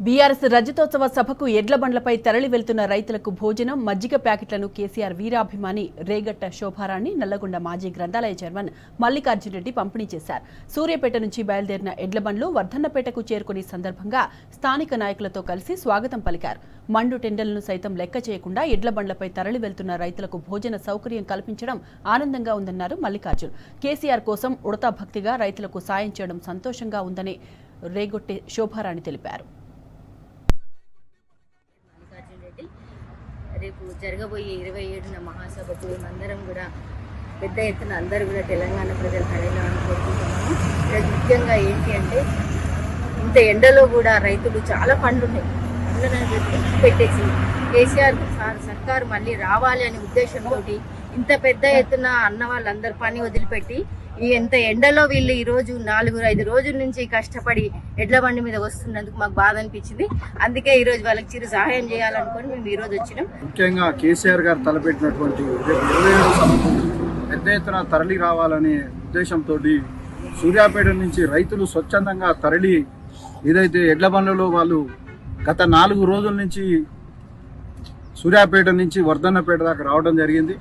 BRS రజతోత్సవ సభకు ఎడ్ల బండ్లపై తరలి వెళ్తున్న రైతులకు భోజనం మజ్జిగ ప్యాకెట్లను కేసీఆర్ వీరాభిమాని రేగట్ట శోభారాణి నల్లగొండ మాజీ గ్రంథాలయ చైర్మన్ మల్లికార్జున రెడ్డి పంపిణీ చేశారు. సూర్యాపేట నుంచి బయలుదేరిన ఎడ్ల బండ్లు వర్ధన్నపేటకు చేరుకునే సందర్భంగా స్థానిక నాయకులతో కలిసి స్వాగతం పలికారు. మండు టెండలను సైతం లెక్క చేయకుండా ఎడ్ల బండ్లపై తరలి వెళ్తున్న రైతులకు భోజన సౌకర్యం కల్పించడం ఆనందంగా ఉందన్నారు మల్లికార్జున్. కేసీఆర్ కోసం ఉడతా భక్తిగా రైతులకు సాయం చేయడం సంతోషంగా ఉందని రేగొట్టె శోభారాణి తెలిపారు. రేపు జరగబోయే 27న మహాసభకు మేమందరం కూడా పెద్ద ఎత్తున అందరూ కూడా తెలంగాణ ప్రజలు తరలించాలని కోరుకుంటున్నాము. ఈరోజు ముఖ్యంగా ఏంటి అంటే ఇంత ఎండలో కూడా రైతులు చాలా పండ్లున్నాయి, పండ్లను పెట్టేసి కేసీఆర్ సర్కారు మళ్ళీ రావాలి అనే ఉద్దేశంతో ఇంత పెద్ద ఎత్తున అన్న వాళ్ళందరూ పని వదిలిపెట్టి ఎంత ఎండలో వీళ్ళు ఈరోజు 4-5 రోజుల నుంచి కష్టపడి ఎడ్ల బండి మీద వస్తున్నందుకు మాకు బాధ అనిపించింది. అందుకే ఈరోజు వాళ్ళకి చిరు సహాయం చేయాలనుకొని మేము ఈరోజు వచ్చినాం. ముఖ్యంగా కేసీఆర్ గారు తలపెట్టినటువంటి 27 సభకు పెద్ద ఎత్తున తరలి రావాలనే ఉద్దేశంతో సూర్యాపేట నుంచి రైతులు స్వచ్ఛందంగా తరలి ఏదైతే ఎడ్ల బండ్లలో వాళ్ళు గత 4 రోజుల నుంచి సూర్యాపేట నుంచి వర్ధన్నపేట దాకా రావడం జరిగింది.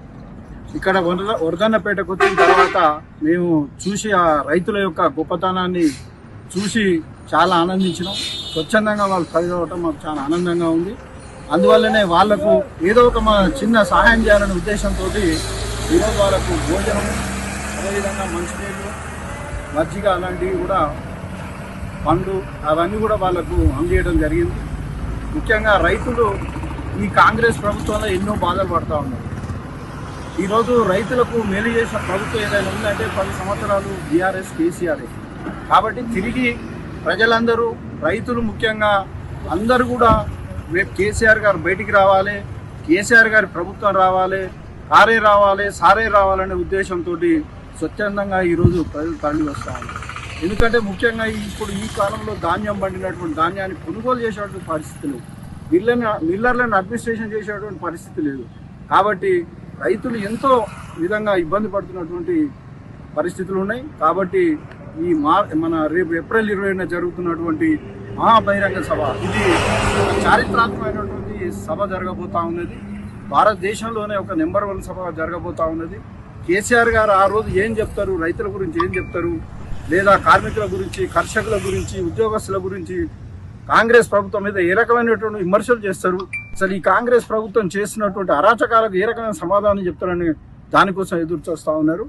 ఇక్కడ వర్ధన్నపేటకు వచ్చిన తర్వాత మేము చూసి ఆ రైతుల యొక్క గొప్పతనాన్ని చూసి చాలా ఆనందించినాం. స్వచ్ఛందంగా వాళ్ళు తరలిరావటం మాకు చాలా ఆనందంగా ఉంది. అందువల్లనే వాళ్లకు ఏదో ఒక చిన్న సహాయం చేయాలనే ఉద్దేశంతో ఈరోజు వాళ్ళకు భోజనం, అదేవిధంగా మంచినీళ్ళు, మజ్జిగ అలాంటివి కూడా పండ్లు అవన్నీ కూడా వాళ్ళకు అందజేయడం జరిగింది. ముఖ్యంగా రైతులు ఈ కాంగ్రెస్ ప్రభుత్వంలో ఎన్నో బాధలు పడుతూ ఉన్నారు. ఈరోజు రైతులకు మేలు చేసిన ప్రభుత్వం ఏదైనా ఉందంటే 10 సంవత్సరాలు బీఆర్ఎస్ కేసీఆర్. కాబట్టి తిరిగి ప్రజలందరూ రైతులు ముఖ్యంగా అందరూ కూడా రేపు కేసీఆర్ గారు బయటికి రావాలి, కేసీఆర్ గారి ప్రభుత్వం రావాలి, కారే రావాలి, సారే రావాలనే ఉద్దేశంతో స్వచ్ఛందంగా ఈరోజు ప్రజలు తరలి వస్తూ ఉన్నారు. ఎందుకంటే ముఖ్యంగా ఇప్పుడు ఈ కాలంలో ధాన్యం పండినటువంటి ధాన్యాన్ని కొనుగోలు చేసేటువంటి పరిస్థితి లేదు, మిల్లర్లను అడ్మినిస్ట్రేషన్ చేసేటువంటి పరిస్థితి లేదు. కాబట్టి రైతులు ఎంతో విధంగా ఇబ్బంది పడుతున్నటువంటి పరిస్థితులు ఉన్నాయి. కాబట్టి ఈ మన రేపు ఏప్రిల్ 20న జరుగుతున్నటువంటి మహాబహిరంగ సభ ఇది చారిత్రాత్మకమైనటువంటి సభ జరగబోతా ఉన్నది. భారతదేశంలోనే ఒక నెంబర్ 1 సభ జరగబోతా ఉన్నది. కేసీఆర్ గారు ఆ రోజు ఏం చెప్తారు, రైతుల గురించి ఏం చెప్తారు, లేదా కార్మికుల గురించి, కర్షకుల గురించి, ఉద్యోగస్తుల గురించి, కాంగ్రెస్ ప్రభుత్వం మీద ఏ రకమైనటువంటి విమర్శలు చేస్తారు, అసలు ఈ కాంగ్రెస్ ప్రభుత్వం చేస్తున్నటువంటి అరాచకాలకు ఏ రకమైన సమాధానం చెప్తారని దానికోసం ఎదురు చూస్తూ ఉన్నారు.